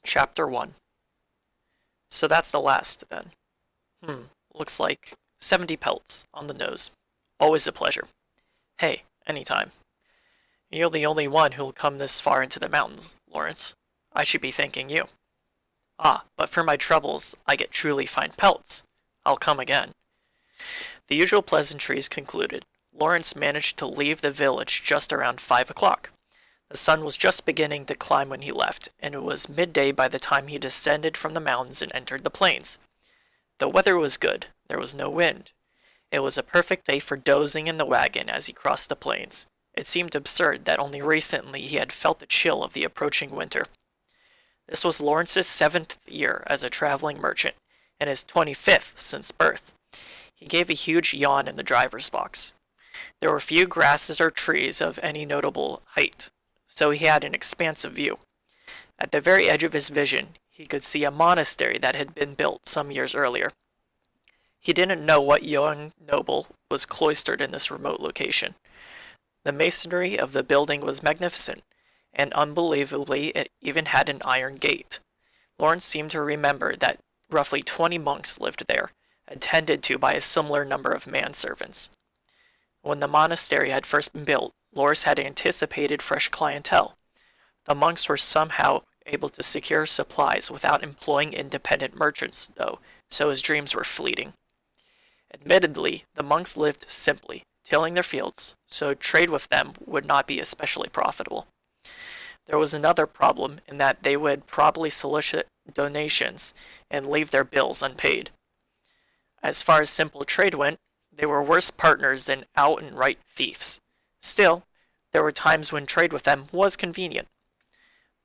Chapter 1. So that's the last, then. Looks like 70 pelts on the nose. Always a pleasure. Hey, anytime. You're the only one who'll come this far into the mountains, Lawrence. I should be thanking you. Ah, but for my troubles, I get truly fine pelts. I'll come again. The usual pleasantries concluded. Lawrence managed to leave the village just around 5 o'clock. The sun was just beginning to climb when he left, and it was midday by the time he descended from the mountains and entered the plains. The weather was good. There was no wind. It was a perfect day for dozing in the wagon as he crossed the plains. It seemed absurd that only recently he had felt the chill of the approaching winter. This was Lawrence's 7th year as a traveling merchant, and his 25th since birth. He gave a huge yawn in the driver's box. There were few grasses or trees of any notable height, so he had an expansive view. At the very edge of his vision, he could see a monastery that had been built some years earlier. He didn't know what young noble was cloistered in this remote location. The masonry of the building was magnificent, and unbelievably it even had an iron gate. Lawrence seemed to remember that roughly 20 monks lived there, attended to by a similar number of manservants. When the monastery had first been built, Lawrence had anticipated fresh clientele. The monks were somehow able to secure supplies without employing independent merchants, though, so his dreams were fleeting. Admittedly, the monks lived simply, tilling their fields, so trade with them would not be especially profitable. There was another problem in that they would probably solicit donations and leave their bills unpaid. As far as simple trade went, they were worse partners than out-and-right thieves. Still, there were times when trade with them was convenient.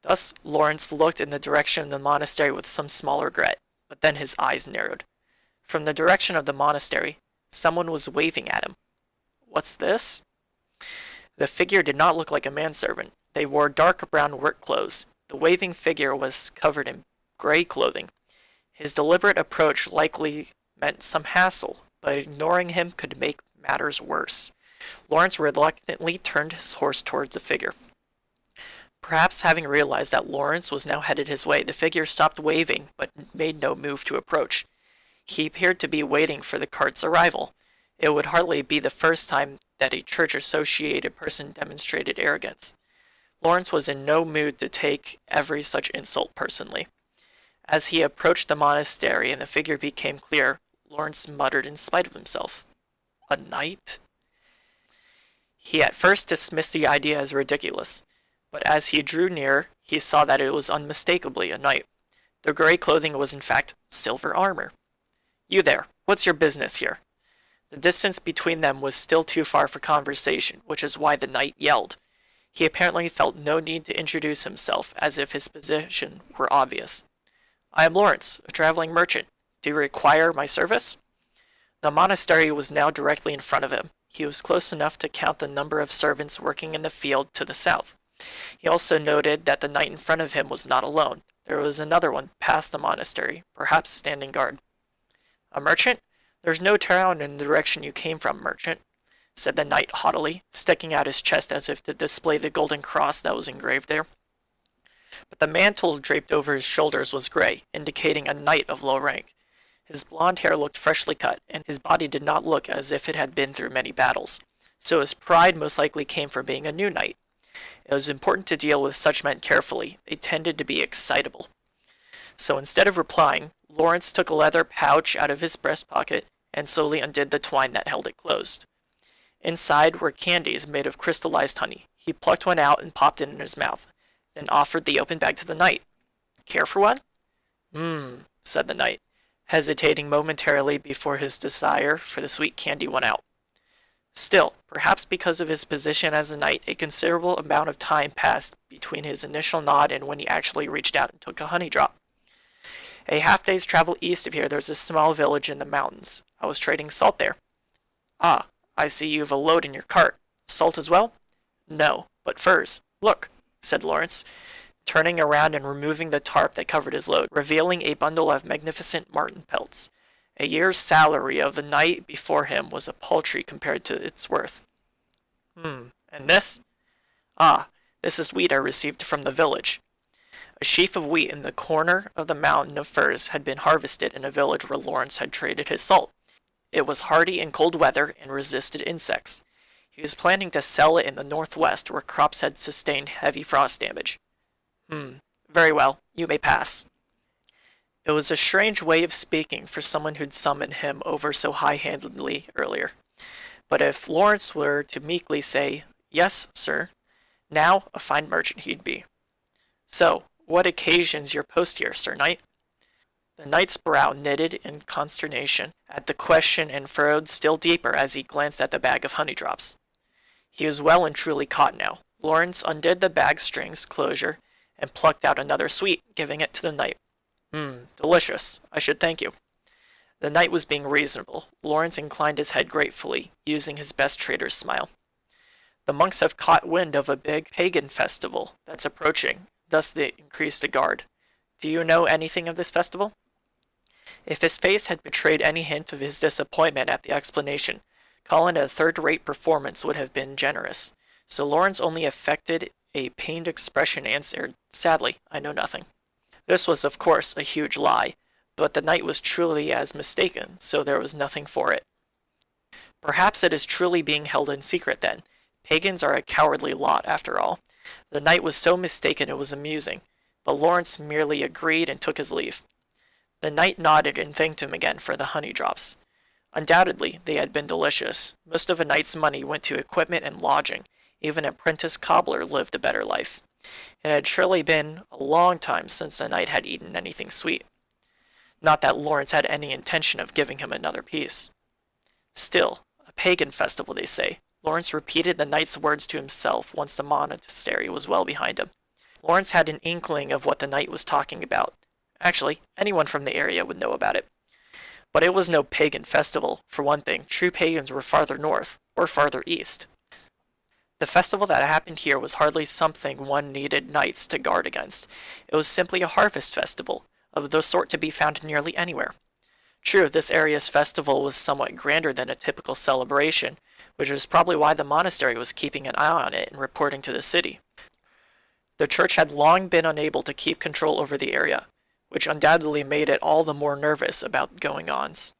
Thus, Lawrence looked in the direction of the monastery with some small regret, but then his eyes narrowed. From the direction of the monastery, someone was waving at him. What's this? The figure did not look like a manservant. They wore dark brown work clothes. The waving figure was covered in gray clothing. His deliberate approach likely meant some hassle, but ignoring him could make matters worse. Lawrence reluctantly turned his horse towards the figure. Perhaps having realized that Lawrence was now headed his way, the figure stopped waving, but made no move to approach. He appeared to be waiting for the cart's arrival. It would hardly be the first time that a church-associated person demonstrated arrogance. Lawrence was in no mood to take every such insult personally. As he approached the monastery and the figure became clear, Lawrence muttered in spite of himself. A knight? He at first dismissed the idea as ridiculous, but as he drew near, he saw that it was unmistakably a knight. The gray clothing was in fact silver armor. You there, what's your business here? The distance between them was still too far for conversation, which is why the knight yelled. He apparently felt no need to introduce himself, as if his position were obvious. I am Lawrence, a traveling merchant. Do you require my service? The monastery was now directly in front of him. He was close enough to count the number of servants working in the field to the south. He also noted that the knight in front of him was not alone. There was another one past the monastery, perhaps standing guard. A merchant? There's no town in the direction you came from, merchant, said the knight haughtily, sticking out his chest as if to display the golden cross that was engraved there. But the mantle draped over his shoulders was gray, indicating a knight of low rank. His blond hair looked freshly cut, and his body did not look as if it had been through many battles, so his pride most likely came from being a new knight. It was important to deal with such men carefully. They tended to be excitable. So instead of replying, Lawrence took a leather pouch out of his breast pocket and slowly undid the twine that held it closed. Inside were candies made of crystallized honey. He plucked one out and popped it in his mouth, then offered the open bag to the knight. Care for one? Said the knight, hesitating momentarily before his desire for the sweet candy went out. Still, perhaps because of his position as a knight, a considerable amount of time passed between his initial nod and when he actually reached out and took a honey drop. A half-day's travel east of here, there's a small village in the mountains. I was trading salt there. Ah, I see you have a load in your cart. Salt as well? No, but furs. Look, said Lawrence, turning around and removing the tarp that covered his load, revealing a bundle of magnificent marten pelts. A year's salary of a knight before him was a paltry compared to its worth. And this? Ah, this is wheat I received from the village. A sheaf of wheat in the corner of the mountain of firs had been harvested in a village where Lawrence had traded his salt. It was hardy in cold weather and resisted insects. He was planning to sell it in the northwest where crops had sustained heavy frost damage. Very well, you may pass. It was a strange way of speaking for someone who'd summoned him over so high-handedly earlier. But if Lawrence were to meekly say, "Yes, sir," now a fine merchant he'd be. "So, what occasions your post here, Sir Knight?" The knight's brow knitted in consternation at the question and furrowed still deeper as he glanced at the bag of honey drops. He was well and truly caught now. Lawrence undid the bag strings closure and plucked out another sweet, giving it to the knight. Delicious. I should thank you." The knight was being reasonable. Lawrence inclined his head gratefully, using his best trader's smile. "The monks have caught wind of a big pagan festival that's approaching, thus they increased the guard. Do you know anything of this festival?" If his face had betrayed any hint of his disappointment at the explanation, calling it a third-rate performance would have been generous. So Lawrence only affected a pained expression and answered, "Sadly, I know nothing." This was, of course, a huge lie, but the knight was truly as mistaken, so there was nothing for it. Perhaps it is truly being held in secret, then. Pagans are a cowardly lot, after all. The knight was so mistaken it was amusing, but Lawrence merely agreed and took his leave. The knight nodded and thanked him again for the honey drops. Undoubtedly, they had been delicious. Most of a knight's money went to equipment and lodging. Even an apprentice cobbler lived a better life. It had surely been a long time since the knight had eaten anything sweet. Not that Lawrence had any intention of giving him another piece. Still, a pagan festival, they say. Lawrence repeated the knight's words to himself once the monastery was well behind him. Lawrence had an inkling of what the knight was talking about. Actually, anyone from the area would know about it. But it was no pagan festival. For one thing, true pagans were farther north, or farther east. The festival that happened here was hardly something one needed knights to guard against. It was simply a harvest festival, of the sort to be found nearly anywhere. True, this area's festival was somewhat grander than a typical celebration, which is probably why the monastery was keeping an eye on it and reporting to the city. The church had long been unable to keep control over the area, which undoubtedly made it all the more nervous about going-ons.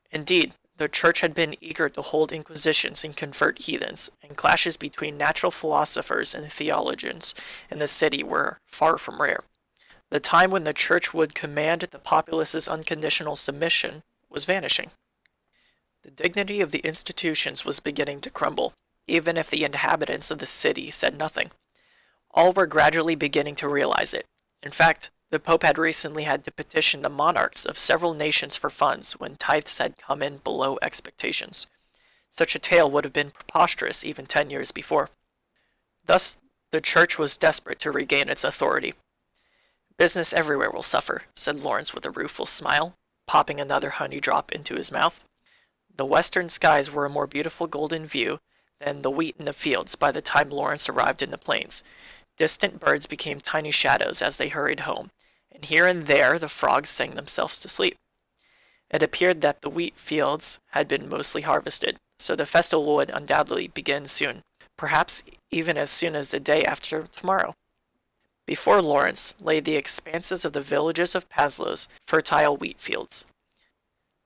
Indeed, the church had been eager to hold inquisitions and convert heathens, and clashes between natural philosophers and theologians in the city were far from rare. The time when the church would command the populace's unconditional submission was vanishing. The dignity of the institutions was beginning to crumble, even if the inhabitants of the city said nothing. All were gradually beginning to realize it. In fact, the Pope had recently had to petition the monarchs of several nations for funds when tithes had come in below expectations. Such a tale would have been preposterous even 10 years before. Thus, the church was desperate to regain its authority. "Business everywhere will suffer," said Lawrence with a rueful smile, popping another honey drop into his mouth. The western skies were a more beautiful golden view than the wheat in the fields by the time Lawrence arrived in the plains. Distant birds became tiny shadows as they hurried home, and here and there the frogs sang themselves to sleep. It appeared that the wheat fields had been mostly harvested, so the festival would undoubtedly begin soon, perhaps even as soon as the day after tomorrow. Before Lawrence lay the expanses of the villages of Paslo's fertile wheat fields.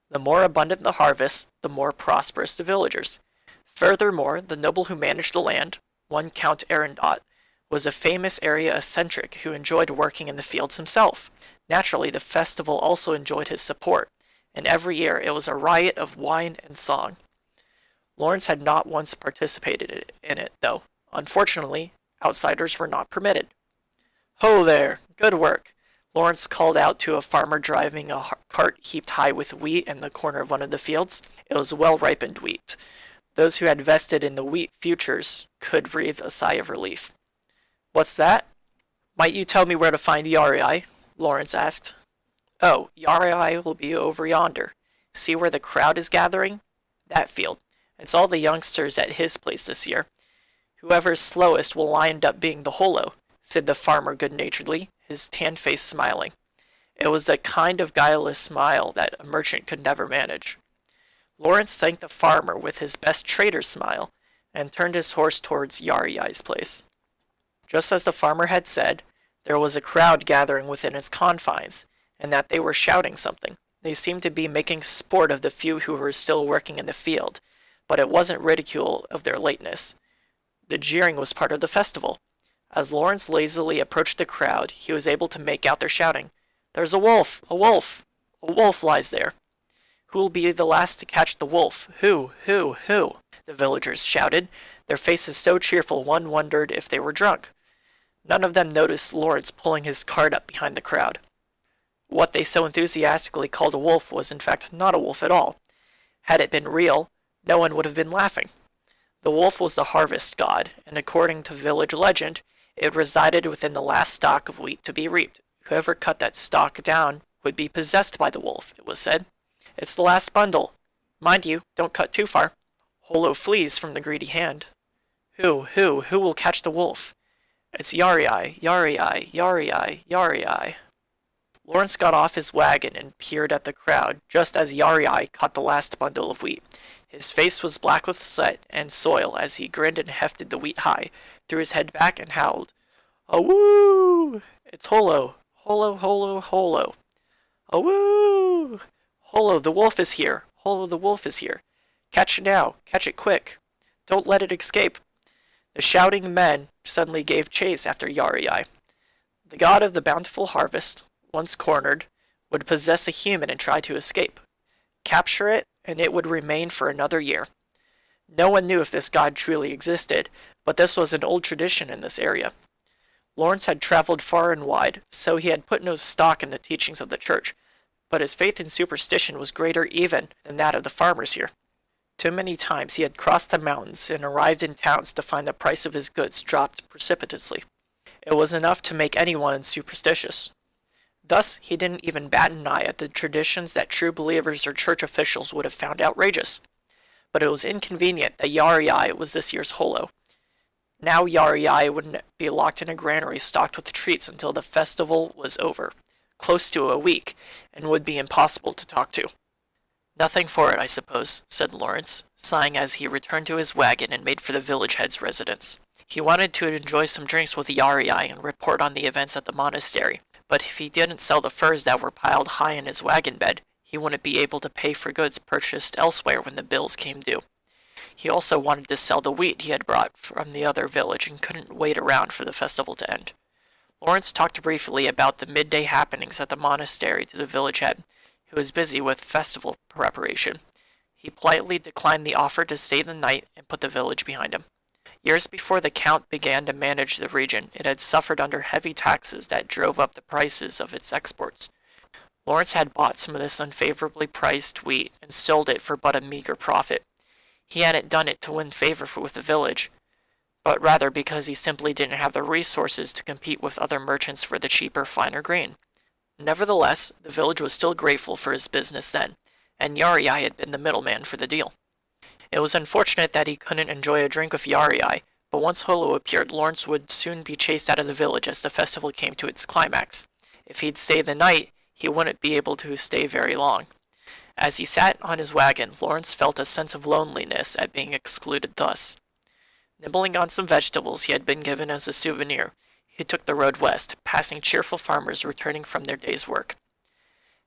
The more abundant the harvest, the more prosperous the villagers. Furthermore, the noble who managed the land, one Count Arundot, was a famous area eccentric who enjoyed working in the fields himself. Naturally, the festival also enjoyed his support, and every year it was a riot of wine and song. Lawrence had not once participated in it, though. Unfortunately, outsiders were not permitted. "Ho there! Good work!" Lawrence called out to a farmer driving a cart heaped high with wheat in the corner of one of the fields. It was well-ripened wheat. Those who had vested in the wheat futures could breathe a sigh of relief. "What's that?" "Might you tell me where to find Yarai?" Lawrence asked. "Oh, Yarai will be over yonder. See where the crowd is gathering? That field. It's all the youngsters at his place this year. Whoever's slowest will wind up being the holo," said the farmer good-naturedly, his tanned face smiling. It was the kind of guileless smile that a merchant could never manage. Lawrence thanked the farmer with his best trader's smile, and turned his horse towards Yarai's place. Just as the farmer had said, there was a crowd gathering within its confines, and that they were shouting something. They seemed to be making sport of the few who were still working in the field, but it wasn't ridicule of their lateness. The jeering was part of the festival. As Lawrence lazily approached the crowd, he was able to make out their shouting. "There's a wolf! A wolf! A wolf lies there! Who'll be the last to catch the wolf? Who? Who? Who?" The villagers shouted, their faces so cheerful one wondered if they were drunk. None of them noticed Lawrence pulling his cart up behind the crowd. What they so enthusiastically called a wolf was in fact not a wolf at all. Had it been real, no one would have been laughing. The wolf was the harvest god, and according to village legend, it resided within the last stalk of wheat to be reaped. Whoever cut that stalk down would be possessed by the wolf, it was said. "It's the last bundle. Mind you, don't cut too far." Holo flees from the greedy hand. Who will catch the wolf? "It's Yari, Yari, Yari, Yari." Lawrence got off his wagon and peered at the crowd just as Yari caught the last bundle of wheat. His face was black with sweat and soil as he grinned and hefted the wheat high, threw his head back and howled. "Awoo! It's Holo! Holo, Holo, Holo! Awoo! Holo, the wolf is here! Holo, the wolf is here! Catch it now! Catch it quick! Don't let it escape!" The shouting men suddenly gave chase after Yari. The god of the bountiful harvest, once cornered, would possess a human and try to escape. Capture it, and it would remain for another year. No one knew if this god truly existed, but this was an old tradition in this area. Lawrence had traveled far and wide, so he had put no stock in the teachings of the church, but his faith in superstition was greater even than that of the farmers here. Too many times he had crossed the mountains and arrived in towns to find the price of his goods dropped precipitously. It was enough to make anyone superstitious. Thus, he didn't even bat an eye at the traditions that true believers or church officials would have found outrageous. But it was inconvenient that Yari was this year's Holo. Now Yari wouldn't be locked in a granary stocked with treats until the festival was over, close to a week, and would be impossible to talk to. "Nothing for it, I suppose," said Lawrence, sighing as he returned to his wagon and made for the village head's residence. He wanted to enjoy some drinks with Yari and report on the events at the monastery, but if he didn't sell the furs that were piled high in his wagon bed, he wouldn't be able to pay for goods purchased elsewhere when the bills came due. He also wanted to sell the wheat he had brought from the other village and couldn't wait around for the festival to end. Lawrence talked briefly about the midday happenings at the monastery to the village head, who was busy with festival preparation. He politely declined the offer to stay the night and put the village behind him. Years before the Count began to manage the region, it had suffered under heavy taxes that drove up the prices of its exports. Lawrence had bought some of this unfavorably priced wheat and sold it for but a meager profit. He hadn't done it to win favor with the village, but rather because he simply didn't have the resources to compete with other merchants for the cheaper, finer grain. Nevertheless, the village was still grateful for his business then, and Yari had been the middleman for the deal. It was unfortunate that he couldn't enjoy a drink with Yari, but once Holo appeared, Lawrence would soon be chased out of the village as the festival came to its climax. If he'd stay the night, he wouldn't be able to stay very long. As he sat on his wagon, Lawrence felt a sense of loneliness at being excluded thus. Nibbling on some vegetables he had been given as a souvenir, he took the road west, passing cheerful farmers returning from their day's work.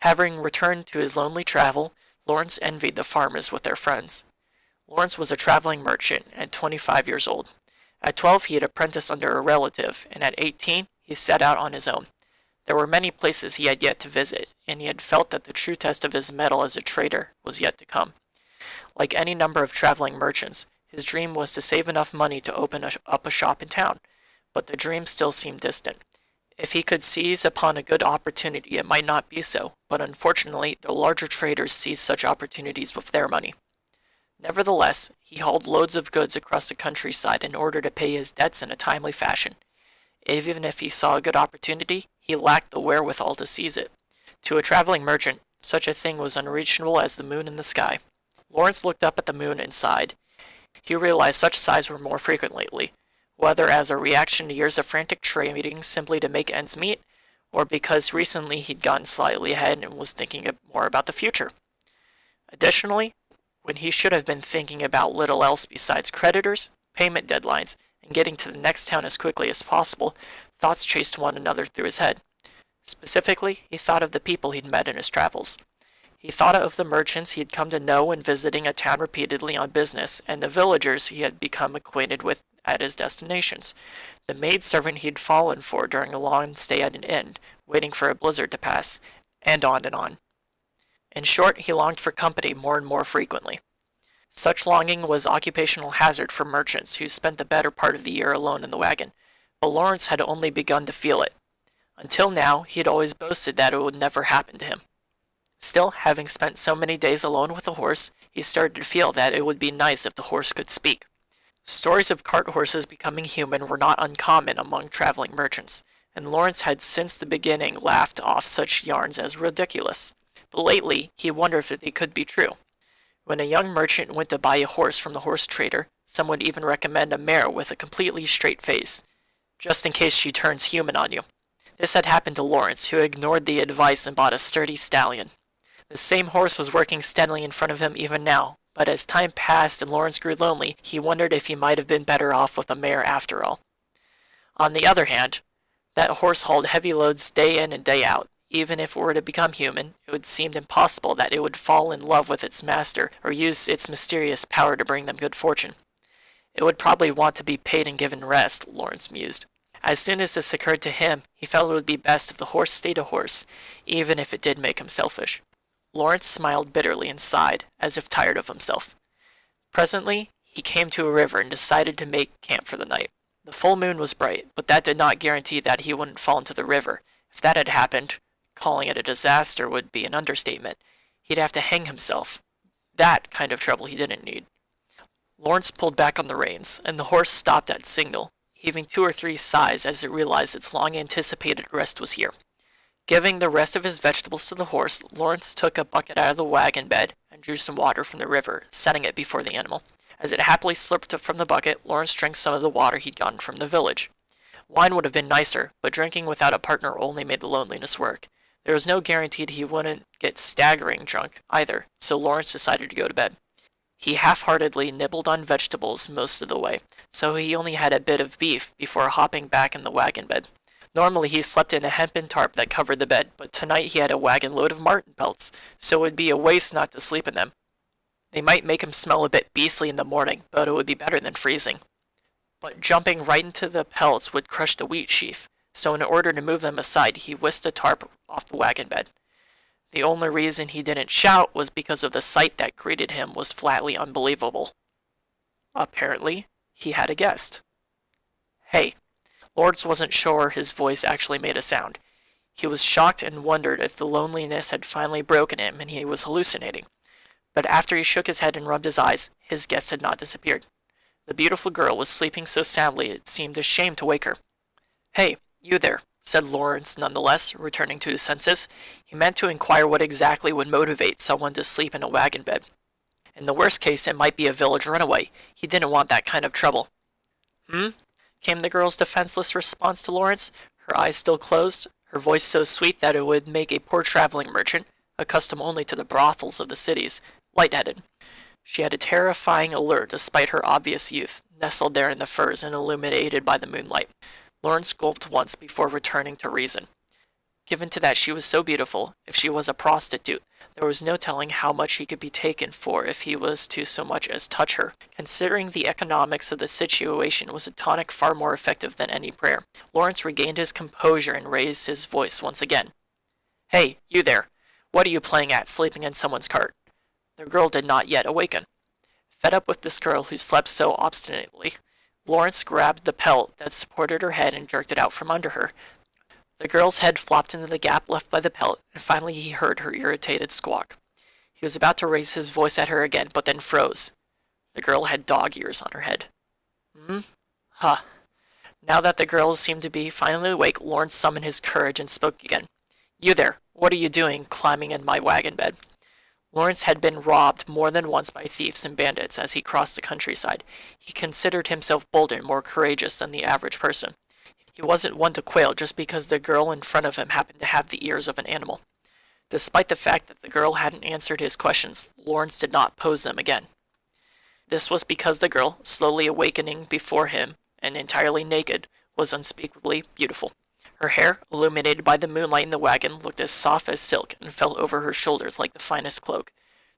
Having returned to his lonely travel, Lawrence envied the farmers with their friends. Lawrence was a traveling merchant and 25 years old. At 12 he had apprenticed under a relative, and at 18 he set out on his own. There were many places he had yet to visit, and he had felt that the true test of his mettle as a trader was yet to come. Like any number of traveling merchants, his dream was to save enough money to open up a shop in town, but the dream still seemed distant. If he could seize upon a good opportunity, it might not be so, but unfortunately the larger traders seize such opportunities with their money. Nevertheless, he hauled loads of goods across the countryside in order to pay his debts in a timely fashion. Even if he saw a good opportunity, he lacked the wherewithal to seize it. To a traveling merchant, such a thing was unreachable as the moon in the sky. Lawrence looked up at the moon and sighed. He realized such sighs were more frequent lately, whether as a reaction to years of frantic trading simply to make ends meet, or because recently he'd gotten slightly ahead and was thinking more about the future. Additionally, when he should have been thinking about little else besides creditors, payment deadlines, and getting to the next town as quickly as possible, thoughts chased one another through his head. Specifically, he thought of the people he'd met in his travels. He thought of the merchants he had come to know when visiting a town repeatedly on business, and the villagers he had become acquainted with at his destinations, the maidservant he'd fallen for during a long stay at an inn, waiting for a blizzard to pass, and on and on. In short, he longed for company more and more frequently. Such longing was occupational hazard for merchants who spent the better part of the year alone in the wagon, but Lawrence had only begun to feel it. Until now, he had always boasted that it would never happen to him. Still, having spent so many days alone with a horse, he started to feel that it would be nice if the horse could speak. Stories of cart horses becoming human were not uncommon among traveling merchants, and Lawrence had since the beginning laughed off such yarns as ridiculous. But lately, he wondered if they could be true. When a young merchant went to buy a horse from the horse trader, some would even recommend a mare with a completely straight face, just in case she turns human on you. This had happened to Lawrence, who ignored the advice and bought a sturdy stallion. The same horse was working steadily in front of him even now, but as time passed and Lawrence grew lonely, he wondered if he might have been better off with a mare after all. On the other hand, that horse hauled heavy loads day in and day out. Even if it were to become human, it would seem impossible that it would fall in love with its master or use its mysterious power to bring them good fortune. It would probably want to be paid and given rest, Lawrence mused. As soon as this occurred to him, he felt it would be best if the horse stayed a horse, even if it did make him selfish. Lawrence smiled bitterly and sighed, as if tired of himself. Presently, he came to a river and decided to make camp for the night. The full moon was bright, but that did not guarantee that he wouldn't fall into the river. If that had happened, calling it a disaster would be an understatement. He'd have to hang himself. That kind of trouble he didn't need. Lawrence pulled back on the reins, and the horse stopped at signal, heaving 2 or 3 sighs as it realized its long-anticipated rest was here. Giving the rest of his vegetables to the horse, Lawrence took a bucket out of the wagon bed and drew some water from the river, setting it before the animal. As it happily slipped from the bucket, Lawrence drank some of the water he'd gotten from the village. Wine would have been nicer, but drinking without a partner only made the loneliness work. There was no guarantee he wouldn't get staggering drunk either, so Lawrence decided to go to bed. He half-heartedly nibbled on vegetables most of the way, so he only had a bit of beef before hopping back in the wagon bed. Normally he slept in a hempen tarp that covered the bed, but tonight he had a wagon load of marten pelts, so it would be a waste not to sleep in them. They might make him smell a bit beastly in the morning, but it would be better than freezing. But jumping right into the pelts would crush the wheat sheaf, so in order to move them aside, he whisked the tarp off the wagon bed. The only reason he didn't shout was because of the sight that greeted him was flatly unbelievable. Apparently, he had a guest. Hey. Lawrence wasn't sure his voice actually made a sound. He was shocked and wondered if the loneliness had finally broken him and he was hallucinating. But after he shook his head and rubbed his eyes, his guest had not disappeared. The beautiful girl was sleeping so soundly it seemed a shame to wake her. Hey, you there, said Lawrence nonetheless, returning to his senses. He meant to inquire what exactly would motivate someone to sleep in a wagon bed. In the worst case, it might be a village runaway. He didn't want that kind of trouble. Came the girl's defenseless response to Lawrence, her eyes still closed, her voice so sweet that it would make a poor traveling merchant, accustomed only to the brothels of the cities, lightheaded. She had a terrifying allure despite her obvious youth, nestled there in the firs and illuminated by the moonlight. Lawrence gulped once before returning to reason. Given to that she was so beautiful, if she was a prostitute, there was no telling how much he could be taken for if he was to so much as touch her. Considering the economics of the situation was a tonic far more effective than any prayer. Lawrence regained his composure and raised his voice once again. Hey, you there! What are you playing at, sleeping in someone's cart? The girl did not yet awaken. Fed up with this girl who slept so obstinately, Lawrence grabbed the pelt that supported her head and jerked it out from under her. The girl's head flopped into the gap left by the pelt, and finally he heard her irritated squawk. He was about to raise his voice at her again, but then froze. The girl had dog ears on her head. Huh. Now that the girl seemed to be finally awake, Lawrence summoned his courage and spoke again. You there, what are you doing climbing in my wagon bed? Lawrence had been robbed more than once by thieves and bandits as he crossed the countryside. He considered himself bolder and more courageous than the average person. He wasn't one to quail just because the girl in front of him happened to have the ears of an animal. Despite the fact that the girl hadn't answered his questions, Lawrence did not pose them again. This was because the girl, slowly awakening before him, and entirely naked, was unspeakably beautiful. Her hair, illuminated by the moonlight in the wagon, looked as soft as silk and fell over her shoulders like the finest cloak.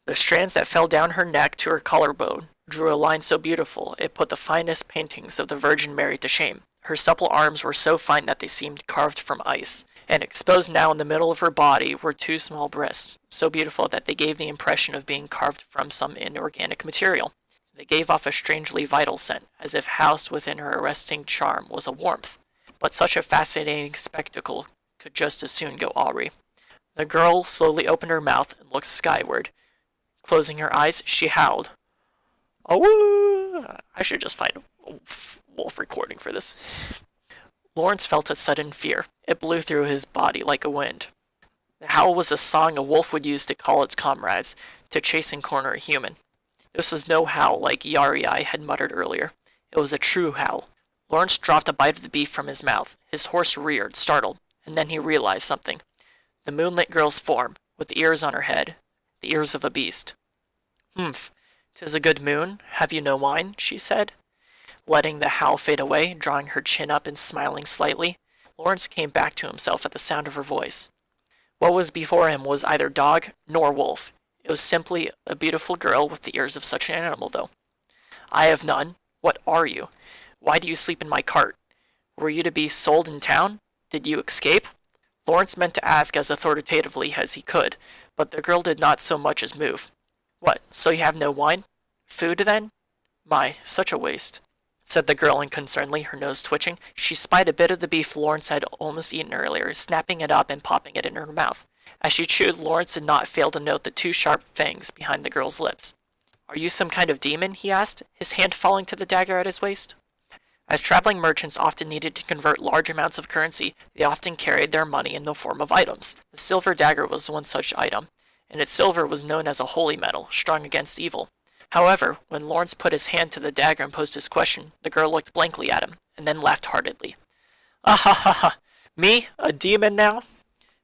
The strands that fell down her neck to her collarbone drew a line so beautiful it put the finest paintings of the Virgin Mary to shame. Her supple arms were so fine that they seemed carved from ice, and exposed now in the middle of her body were two small breasts, so beautiful that they gave the impression of being carved from some inorganic material. They gave off a strangely vital scent, as if housed within her arresting charm was a warmth. But such a fascinating spectacle could just as soon go awry. The girl slowly opened her mouth and looked skyward. Closing her eyes, she howled. Oh, I should just find a wolf recording for this. Lawrence felt a sudden fear. It blew through his body like a wind. The howl was a song a wolf would use to call its comrades, to chase and corner a human. This was no howl like Yari had muttered earlier. It was a true howl. Lawrence dropped a bite of the beef from his mouth. His horse reared, startled, and then he realized something. The moonlit girl's form, with the ears on her head, the ears of a beast. "'Humph, 'tis a good moon, have you no wine?' she said, letting the howl fade away, drawing her chin up and smiling slightly. Lawrence came back to himself at the sound of her voice. What was before him was either dog nor wolf. It was simply a beautiful girl with the ears of such an animal, though. "'I have none. What are you? Why do you sleep in my cart? Were you to be sold in town? Did you escape?' Lawrence meant to ask as authoritatively as he could, but the girl did not so much as move. "'What, so you have no wine? Food, then? My, such a waste,' said the girl unconcernedly, her nose twitching. She spied a bit of the beef Lawrence had almost eaten earlier, snapping it up and popping it in her mouth. As she chewed, Lawrence did not fail to note the two sharp fangs behind the girl's lips. "'Are you some kind of demon?' he asked, his hand falling to the dagger at his waist. As traveling merchants often needed to convert large amounts of currency, they often carried their money in the form of items. The silver dagger was one such item, and its silver was known as a holy metal, strong against evil. However, when Lawrence put his hand to the dagger and posed his question, the girl looked blankly at him, and then laughed heartedly. "Ah ha ha ha! Me? A demon now?"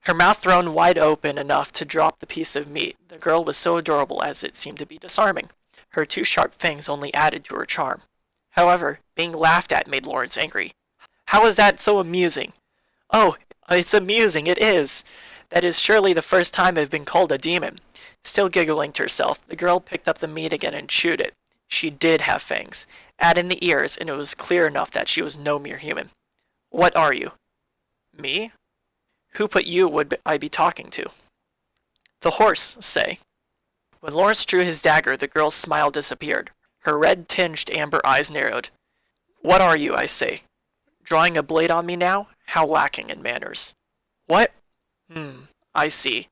Her mouth thrown wide open enough to drop the piece of meat, the girl was so adorable as it seemed to be disarming. Her two sharp fangs only added to her charm. However, being laughed at made Lawrence angry. "How is that so amusing?" "Oh, it's amusing, it is! That is surely the first time I've been called a demon." Still giggling to herself, the girl picked up the meat again and chewed it. She did have fangs. Add in the ears, and it was clear enough that she was no mere human. "What are you?" "Me? Who but you would I be talking to?" "The horse, say." When Lawrence drew his dagger, the girl's smile disappeared. Her red-tinged amber eyes narrowed. "What are you, I say? Drawing a blade on me now? How lacking in manners." "What? I see.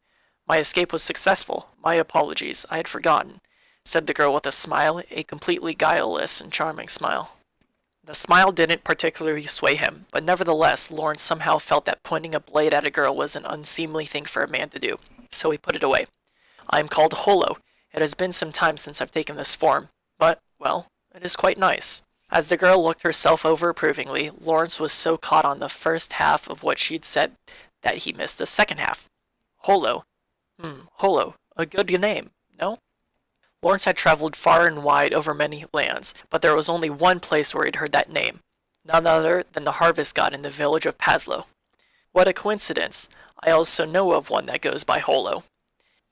My escape was successful. My apologies. I had forgotten," said the girl with a smile, a completely guileless and charming smile. The smile didn't particularly sway him, but nevertheless, Lawrence somehow felt that pointing a blade at a girl was an unseemly thing for a man to do, so he put it away. "I am called Holo. It has been some time since I've taken this form, but, well, it is quite nice." As the girl looked herself over approvingly, Lawrence was so caught on the first half of what she'd said that he missed the second half. "Holo. Holo. A good name, no?" Lawrence had traveled far and wide over many lands, but there was only one place where he'd heard that name, none other than the harvest god in the village of Paslow. What a coincidence! I also know of one that goes by Holo.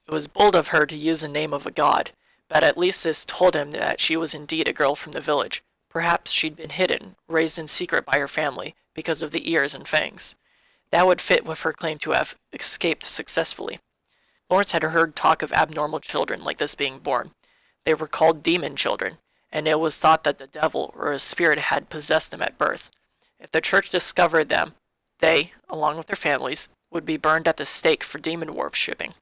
It was bold of her to use the name of a god, but at least this told him that she was indeed a girl from the village. Perhaps she'd been hidden, raised in secret by her family, because of the ears and fangs. That would fit with her claim to have escaped successfully. Lawrence had heard talk of abnormal children like this being born. They were called demon children, and it was thought that the devil or a spirit had possessed them at birth. If the church discovered them, they, along with their families, would be burned at the stake for demon worshipping.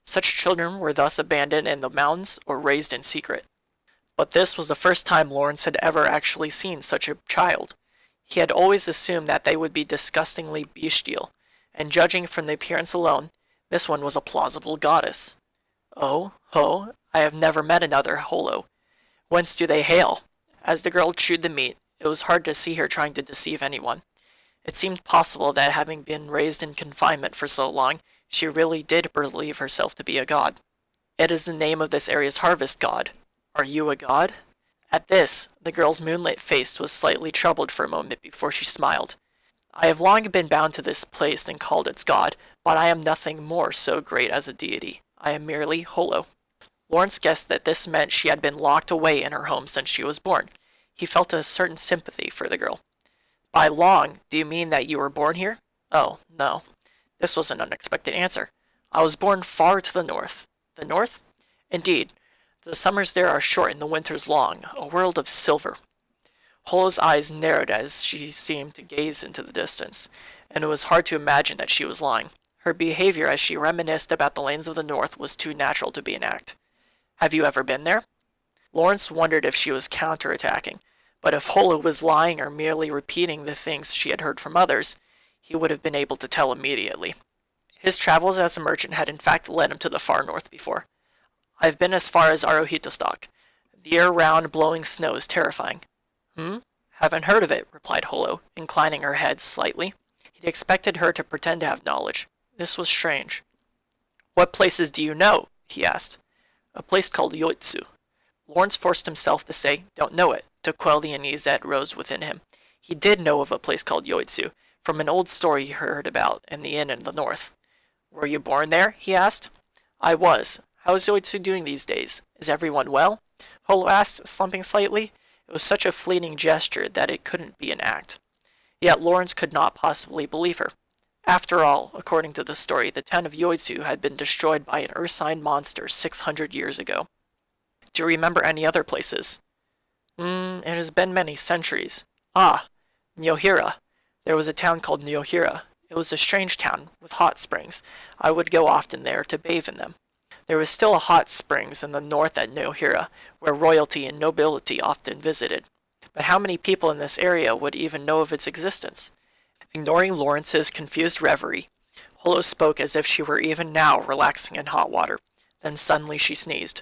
Such children were thus abandoned in the mountains or raised in secret. But this was the first time Lawrence had ever actually seen such a child. He had always assumed that they would be disgustingly bestial, and judging from the appearance alone, this one was a plausible goddess. "Oh, ho, I have never met another Holo. Whence do they hail?" As the girl chewed the meat, it was hard to see her trying to deceive anyone. It seemed possible that having been raised in confinement for so long, she really did believe herself to be a god. "It is the name of this area's harvest god. Are you a god?" At this, the girl's moonlit face was slightly troubled for a moment before she smiled. I have long been bound to this place and called its god, but I am nothing more so great as a deity. I am merely Holo. Lawrence guessed that this meant she had been locked away in her home since she was born. He felt a certain sympathy for the girl. By long, do you mean that you were born here? Oh, no. This was an unexpected answer. I was born far to the north. The north? Indeed. The summers there are short and the winters long, a world of silver. Holo's eyes narrowed as she seemed to gaze into the distance, and it was hard to imagine that she was lying. Her behavior as she reminisced about the lands of the north was too natural to be an act. Have you ever been there? Lawrence wondered if she was counterattacking, but if Holo was lying or merely repeating the things she had heard from others, he would have been able to tell immediately. His travels as a merchant had in fact led him to the far north before. I've been as far as Arohitostock. The year-round blowing snow is terrifying. Haven't heard of it, replied Holo, inclining her head slightly. He'd expected her to pretend to have knowledge. This was strange. What places do you know? He asked. A place called Yoitsu. Lawrence forced himself to say, don't know it, to quell the unease that rose within him. He did know of a place called Yoitsu, from an old story he heard about in the inn in the north. Were you born there? He asked. I was. How is Yoitsu doing these days? Is everyone well? Holo asked, slumping slightly. It was such a fleeting gesture that it couldn't be an act. Yet Lawrence could not possibly believe her. After all, according to the story, the town of Yoitsu had been destroyed by an ursine monster 600 years ago. Do you remember any other places? It has been many centuries. Ah, Nyohira. There was a town called Nyohira. It was a strange town, with hot springs. I would go often there to bathe in them. There was still a hot springs in the north at Nyohira, where royalty and nobility often visited. But how many people in this area would even know of its existence? Ignoring Lawrence's confused reverie, Holo spoke as if she were even now relaxing in hot water. Then suddenly she sneezed.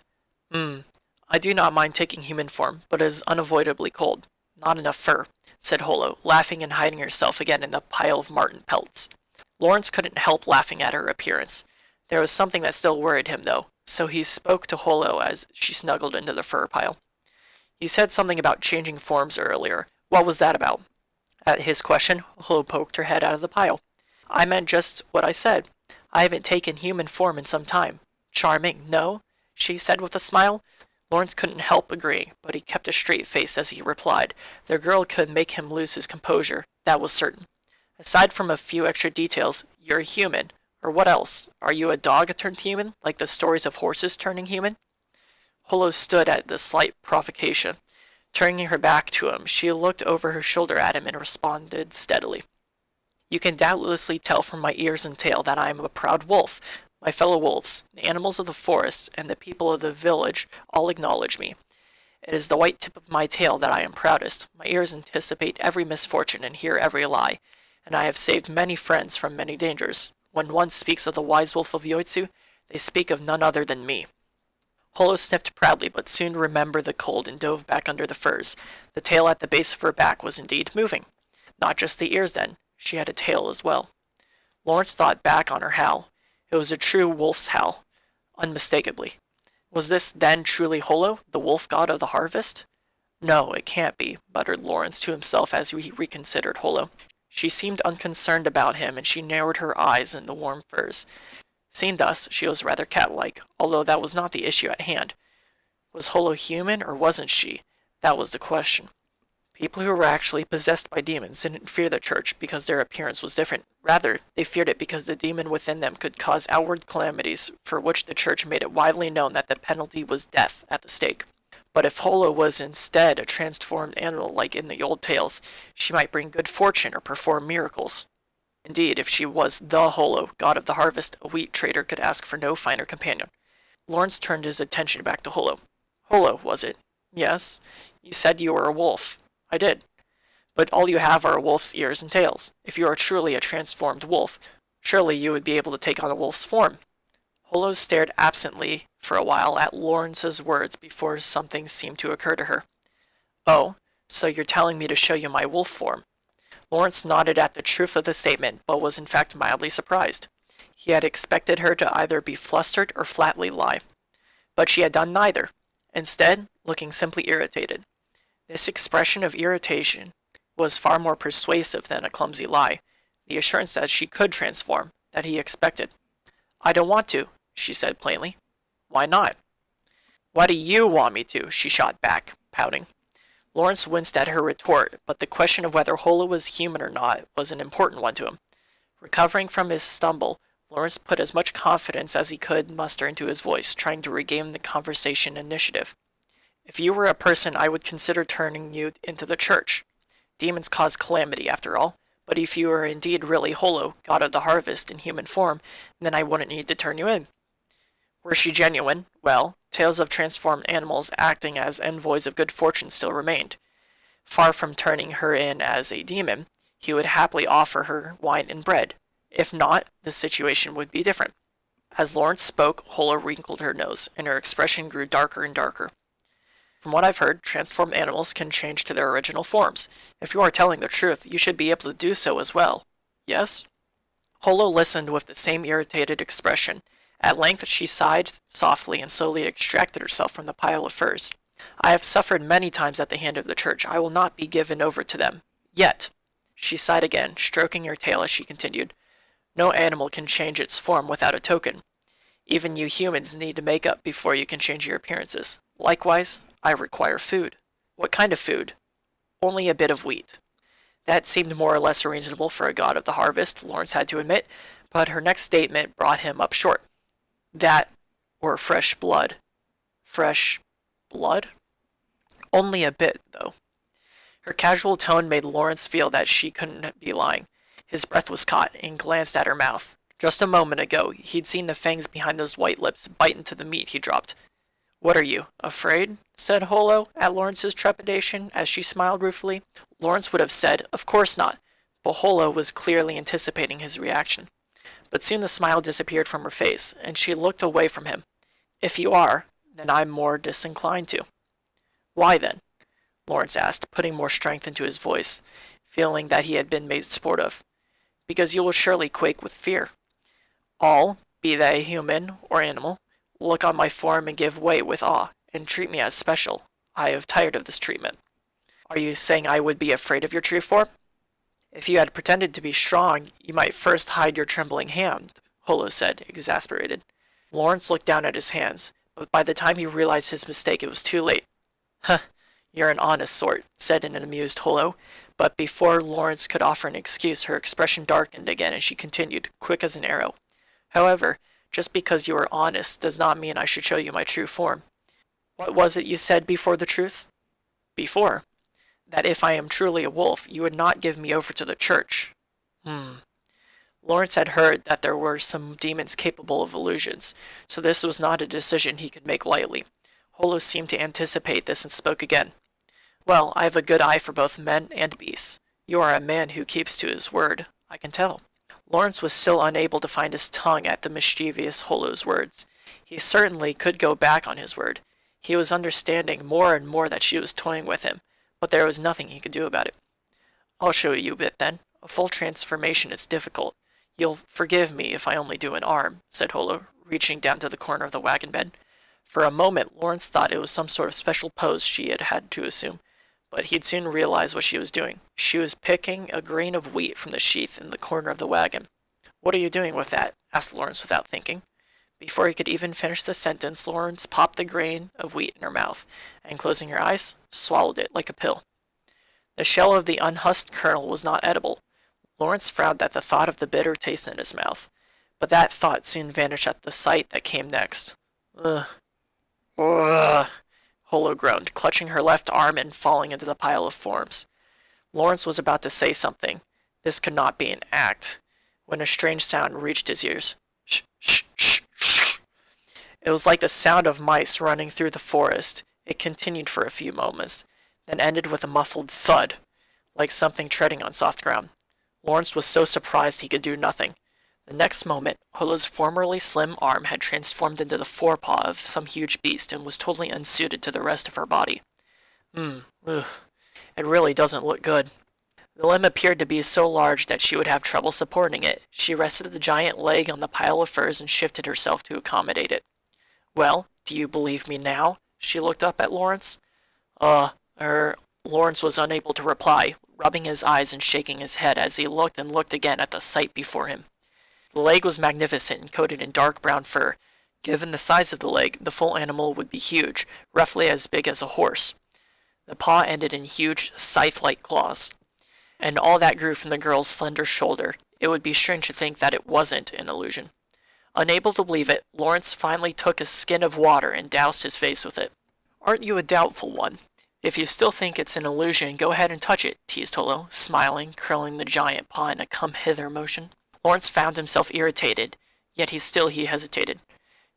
I do not mind taking human form, but it is unavoidably cold. Not enough fur, said Holo, laughing and hiding herself again in the pile of marten pelts. Lawrence couldn't help laughing at her appearance. There was something that still worried him, though, so he spoke to Holo as she snuggled into the fur pile. You said something about changing forms earlier. What was that about? At his question, Holo poked her head out of the pile. I meant just what I said. I haven't taken human form in some time. Charming, no? She said with a smile. Lawrence couldn't help agreeing, but he kept a straight face as he replied. The girl could make him lose his composure, that was certain. Aside from a few extra details, you're a human. Or what else? Are you a dog turned human, like the stories of horses turning human? Holo stood at the slight provocation. Turning her back to him, she looked over her shoulder at him and responded steadily. You can doubtlessly tell from my ears and tail that I am a proud wolf. My fellow wolves, the animals of the forest, and the people of the village all acknowledge me. It is the white tip of my tail that I am proudest. My ears anticipate every misfortune and hear every lie, and I have saved many friends from many dangers. When one speaks of the wise wolf of Yoitsu, they speak of none other than me. Holo sniffed proudly, but soon remembered the cold and dove back under the furs. The tail at the base of her back was indeed moving. Not just the ears, then. She had a tail as well. Lawrence thought back on her howl. It was a true wolf's howl, unmistakably. Was this then truly Holo, the wolf god of the harvest? No, it can't be, muttered Lawrence to himself as he reconsidered Holo. She seemed unconcerned about him, and she narrowed her eyes in the warm furs. Seen thus, she was rather cat-like, although that was not the issue at hand. Was Holo human, or wasn't she? That was the question. People who were actually possessed by demons didn't fear the church because their appearance was different. Rather, they feared it because the demon within them could cause outward calamities, for which the church made it widely known that the penalty was death at the stake. But if Holo was instead a transformed animal like in the old tales, she might bring good fortune or perform miracles. Indeed, if she was the Holo, god of the harvest, a wheat trader could ask for no finer companion. Lawrence turned his attention back to Holo. Holo, was it? Yes. You said you were a wolf. I did. But all you have are a wolf's ears and tails. If you are truly a transformed wolf, surely you would be able to take on a wolf's form. Holo stared absently for a while at Lawrence's words before something seemed to occur to her. Oh, so you're telling me to show you my wolf form? Lawrence nodded at the truth of the statement, but was in fact mildly surprised. He had expected her to either be flustered or flatly lie. But she had done neither. Instead, looking simply irritated. This expression of irritation was far more persuasive than a clumsy lie, the assurance that she could transform, that he expected. I don't want to, she said plainly. Why not? Why do you want me to? She shot back, pouting. Lawrence winced at her retort, but the question of whether Holo was human or not was an important one to him. Recovering from his stumble, Lawrence put as much confidence as he could muster into his voice, trying to regain the conversation initiative. If you were a person, I would consider turning you into the church. Demons cause calamity, after all, but if you are indeed really Holo, god of the harvest, in human form, then I wouldn't need to turn you in. Were she genuine, well, tales of transformed animals acting as envoys of good fortune still remained. Far from turning her in as a demon, he would happily offer her wine and bread. If not, the situation would be different. As Lawrence spoke, Holo wrinkled her nose, and her expression grew darker and darker. From what I've heard, transformed animals can change to their original forms. If you are telling the truth, you should be able to do so as well. Yes? Holo listened with the same irritated expression. At length she sighed softly and slowly extracted herself from the pile of furs. I have suffered many times at the hand of the church. I will not be given over to them. Yet. She sighed again, stroking her tail as she continued. No animal can change its form without a token. Even you humans need to make up before you can change your appearances. Likewise, I require food. What kind of food? Only a bit of wheat. That seemed more or less reasonable for a god of the harvest, Lawrence had to admit, but her next statement brought him up short. That, or fresh blood. Fresh blood? Only a bit, though. Her casual tone made Lawrence feel that she couldn't be lying. His breath was caught, and glanced at her mouth. Just a moment ago, he'd seen the fangs behind those white lips bite into the meat he dropped. What are you, afraid? Said Holo, at Lawrence's trepidation, as she smiled ruefully. Lawrence would have said, of course not, but Holo was clearly anticipating his reaction. But soon the smile disappeared from her face, and she looked away from him. If you are, then I'm more disinclined to. Why then? Lawrence asked, putting more strength into his voice, feeling that he had been made sport of. Because you will surely quake with fear. All, be they human or animal, look on my form and give way with awe, and treat me as special. I have tired of this treatment. Are you saying I would be afraid of your true form? If you had pretended to be strong, you might first hide your trembling hand, Holo said, exasperated. Lawrence looked down at his hands, but by the time he realized his mistake, it was too late. Huh, you're an honest sort, said an amused Holo, but before Lawrence could offer an excuse, her expression darkened again, and she continued, quick as an arrow. However, just because you are honest does not mean I should show you my true form. What was it you said before the truth? Before. That if I am truly a wolf, you would not give me over to the church. Lawrence had heard that there were some demons capable of illusions, so this was not a decision he could make lightly. Holo seemed to anticipate this and spoke again. Well, I have a good eye for both men and beasts. You are a man who keeps to his word, I can tell. Lawrence was still unable to find his tongue at the mischievous Holo's words. He certainly could go back on his word. He was understanding more and more that she was toying with him, but there was nothing he could do about it. I'll show you a bit, then. A full transformation is difficult. You'll forgive me if I only do an arm, said Holo, reaching down to the corner of the wagon bed. For a moment, Lawrence thought it was some sort of special pose she had had to assume, but he'd soon realized what she was doing. She was picking a grain of wheat from the sheath in the corner of the wagon. What are you doing with that? Asked Lawrence without thinking. Before he could even finish the sentence, Lawrence popped the grain of wheat in her mouth, and closing her eyes, swallowed it like a pill. The shell of the unhusked kernel was not edible. Lawrence frowned at the thought of the bitter taste in his mouth, but that thought soon vanished at the sight that came next. Ugh. Ugh. Holo groaned, clutching her left arm and falling into the pile of forms. Lawrence was about to say something. This could not be an act, when a strange sound reached his ears. Shh, shh, shh, shh. It was like the sound of mice running through the forest. It continued for a few moments, then ended with a muffled thud, like something treading on soft ground. Lawrence was so surprised he could do nothing. The next moment, Holo's formerly slim arm had transformed into the forepaw of some huge beast and was totally unsuited to the rest of her body. Ugh. It really doesn't look good. The limb appeared to be so large that she would have trouble supporting it. She rested the giant leg on the pile of furs and shifted herself to accommodate it. Well, do you believe me now? She looked up at Lawrence. Lawrence was unable to reply, rubbing his eyes and shaking his head as he looked and looked again at the sight before him. The leg was magnificent and coated in dark brown fur. Given the size of the leg, the full animal would be huge, roughly as big as a horse. The paw ended in huge, scythe-like claws, and all that grew from the girl's slender shoulder. It would be strange to think that it wasn't an illusion. Unable to believe it, Lawrence finally took a skin of water and doused his face with it. "Aren't you a doubtful one? If you still think it's an illusion, go ahead and touch it," teased Holo, smiling, curling the giant paw in a come-hither motion. Lawrence found himself irritated, yet he hesitated.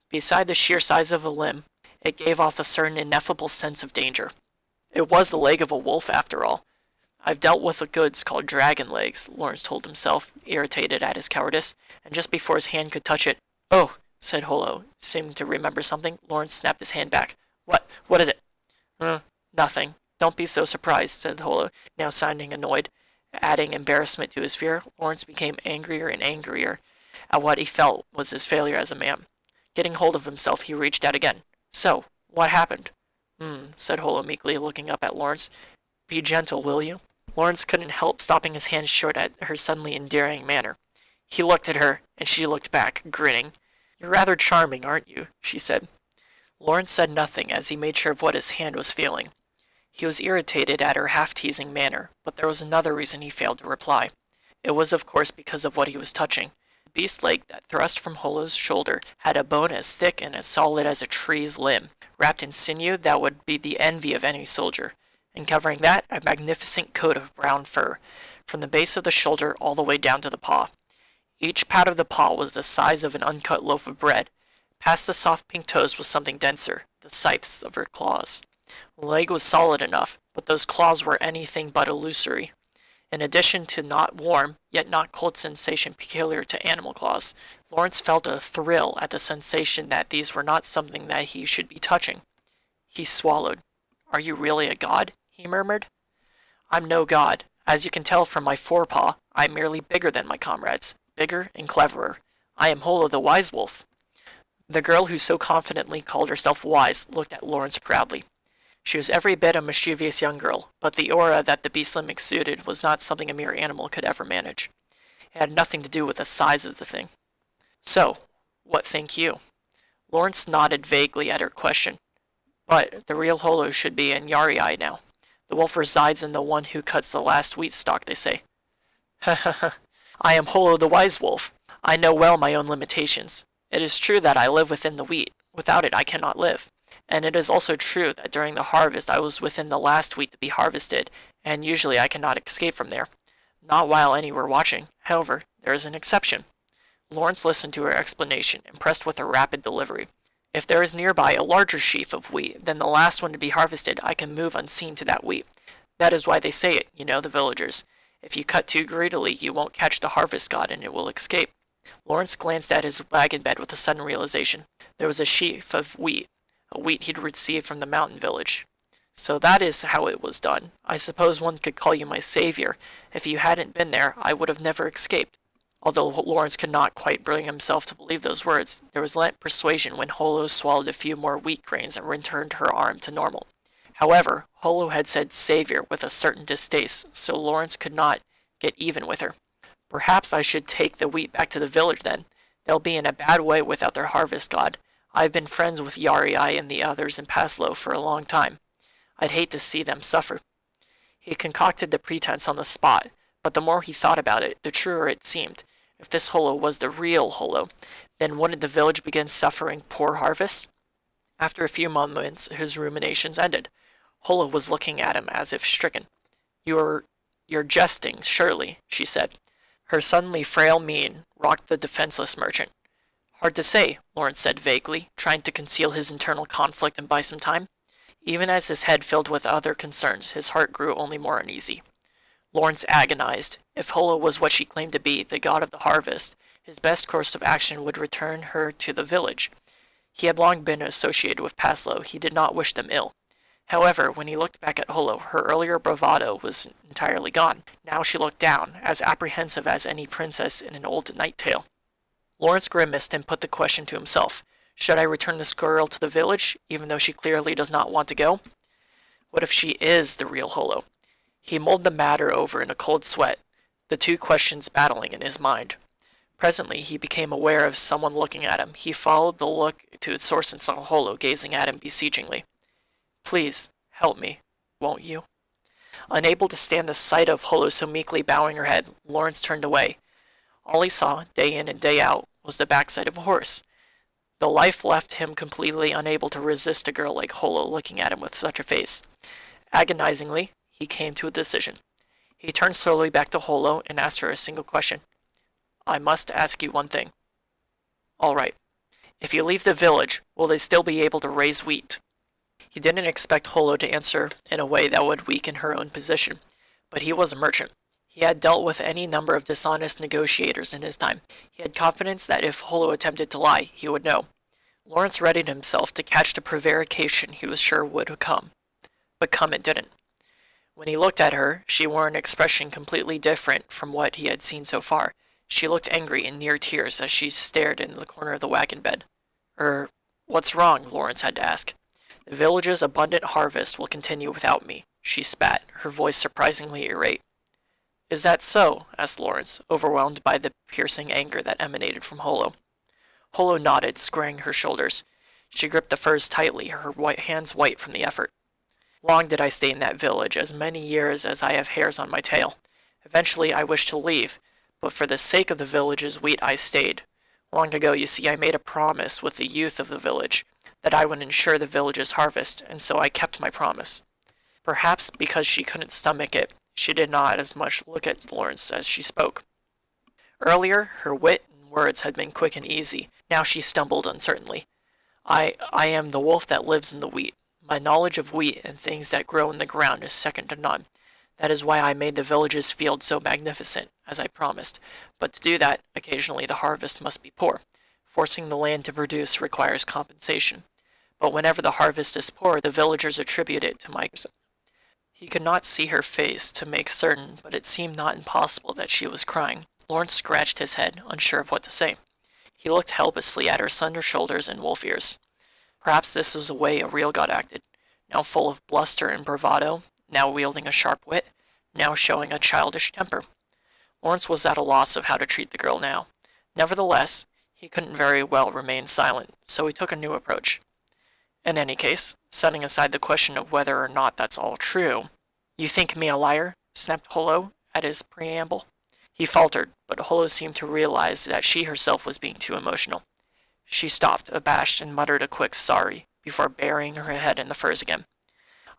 Beside the sheer size of a limb, it gave off a certain ineffable sense of danger. It was the leg of a wolf, after all. "I've dealt with the goods called dragon legs," Lawrence told himself, irritated at his cowardice, and just before his hand could touch it, "Oh," said Holo, seeming to remember something. Lawrence snapped his hand back. What is it?" Nothing. Don't be so surprised," said Holo, now sounding annoyed. Adding embarrassment to his fear, Lawrence became angrier and angrier at what he felt was his failure as a man. Getting hold of himself, he reached out again. "So, what happened?" Said Holo meekly, looking up at Lawrence. "Be gentle, will you?" Lawrence couldn't help stopping his hand short at her suddenly endearing manner. He looked at her, and she looked back, grinning. "You're rather charming, aren't you?" she said. Lawrence said nothing as he made sure of what his hand was feeling. He was irritated at her half-teasing manner, but there was another reason he failed to reply. It was, of course, because of what he was touching. The beast leg that thrust from Holo's shoulder had a bone as thick and as solid as a tree's limb, wrapped in sinew that would be the envy of any soldier, and covering that, a magnificent coat of brown fur, from the base of the shoulder all the way down to the paw. Each pad of the paw was the size of an uncut loaf of bread. Past the soft pink toes was something denser, the scythes of her claws. The leg was solid enough, but those claws were anything but illusory. In addition to not warm, yet not cold sensation peculiar to animal claws, Lawrence felt a thrill at the sensation that these were not something that he should be touching. He swallowed. "Are you really a god?" he murmured. "I'm no god. As you can tell from my forepaw, I am merely bigger than my comrades, bigger and cleverer. I am Holo the Wise Wolf." The girl who so confidently called herself wise looked at Lawrence proudly. She was every bit a mischievous young girl, but the aura that the beast limb exuded was not something a mere animal could ever manage. It had nothing to do with the size of the thing. "So, what think you?" Lawrence nodded vaguely at her question. "But the real Holo should be in Yari now. The wolf resides in the one who cuts the last wheat stalk, they say." "Ha ha ha. I am Holo the Wise Wolf. I know well my own limitations. It is true that I live within the wheat. Without it I cannot live. And it is also true that during the harvest I was within the last wheat to be harvested, and usually I cannot escape from there. Not while any were watching. However, there is an exception." Lawrence listened to her explanation, impressed with her rapid delivery. "If there is nearby a larger sheaf of wheat than the last one to be harvested, I can move unseen to that wheat. That is why they say it, you know, the villagers. If you cut too greedily, you won't catch the harvest god and it will escape." Lawrence glanced at his wagon bed with a sudden realization. There was a sheaf of wheat, a wheat he'd received from the mountain village. "So that is how it was done. I suppose one could call you my savior. If you hadn't been there, I would have never escaped." Although Lawrence could not quite bring himself to believe those words, there was lent persuasion when Holo swallowed a few more wheat grains and returned her arm to normal. However, Holo had said savior with a certain distaste, so Lawrence could not get even with her. "Perhaps I should take the wheat back to the village then. They'll be in a bad way without their harvest god. I've been friends with Yari and the others in Paslow for a long time. I'd hate to see them suffer." He concocted the pretense on the spot, but the more he thought about it, the truer it seemed. If this Holo was the real Holo, then wouldn't the village begin suffering poor harvests? After a few moments, his ruminations ended. Holo was looking at him as if stricken. You're jesting, surely," she said. Her suddenly frail mien rocked the defenseless merchant. "Hard to say," Lawrence said vaguely, trying to conceal his internal conflict and buy some time. Even as his head filled with other concerns, his heart grew only more uneasy. Lawrence agonized. If Holo was what she claimed to be, the god of the harvest, his best course of action would return her to the village. He had long been associated with Paslow. He did not wish them ill. However, when he looked back at Holo, her earlier bravado was entirely gone. Now she looked down, as apprehensive as any princess in an old knight tale. Lawrence grimaced and put the question to himself. Should I return this girl to the village, even though she clearly does not want to go? What if she is the real Holo? He mulled the matter over in a cold sweat, the two questions battling in his mind. Presently he became aware of someone looking at him. He followed the look to its source and saw Holo gazing at him beseechingly. Please, help me, won't you? Unable to stand the sight of Holo so meekly bowing her head, Lawrence turned away. All he saw, day in and day out, was the backside of a horse. The life left him completely unable to resist a girl like Holo looking at him with such a face. Agonizingly, he came to a decision. He turned slowly back to Holo and asked her a single question. I must ask you one thing. All right. If you leave the village, will they still be able to raise wheat? He didn't expect Holo to answer in a way that would weaken her own position, but he was a merchant. He had dealt with any number of dishonest negotiators in his time. He had confidence that if Holo attempted to lie, he would know. Lawrence readied himself to catch the prevarication he was sure would come. But come it didn't. When he looked at her, she wore an expression completely different from what he had seen so far. She looked angry and near tears as she stared into the corner of the wagon bed. What's wrong? Lawrence had to ask. The village's abundant harvest will continue without me, she spat, her voice surprisingly irate. Is that so? Asked Lawrence, overwhelmed by the piercing anger that emanated from Holo. Holo nodded, squaring her shoulders. She gripped the furs tightly, her hands white from the effort. Long did I stay in that village, as many years as I have hairs on my tail. Eventually I wished to leave, but for the sake of the village's wheat I stayed. Long ago, you see, I made a promise with the youth of the village, that I would ensure the village's harvest, and so I kept my promise. Perhaps because she couldn't stomach it, she did not as much look at Lawrence as she spoke. Earlier, her wit and words had been quick and easy. Now she stumbled uncertainly. I am the wolf that lives in the wheat. My knowledge of wheat and things that grow in the ground is second to none. That is why I made the village's field so magnificent, as I promised. But to do that, occasionally the harvest must be poor. Forcing the land to produce requires compensation. But whenever the harvest is poor, the villagers attribute it to my... He could not see her face to make certain, but it seemed not impossible that she was crying. Lawrence scratched his head, unsure of what to say. He looked helplessly at her slender shoulders and wolf ears. Perhaps this was the way a real god acted, now full of bluster and bravado, now wielding a sharp wit, now showing a childish temper. Lawrence was at a loss of how to treat the girl now. Nevertheless, he couldn't very well remain silent, so he took a new approach. In any case, setting aside the question of whether or not that's all true, you think me a liar? Snapped Holo at his preamble. He faltered, but Holo seemed to realize that she herself was being too emotional. She stopped, abashed, and muttered a quick sorry, before burying her head in the furs again.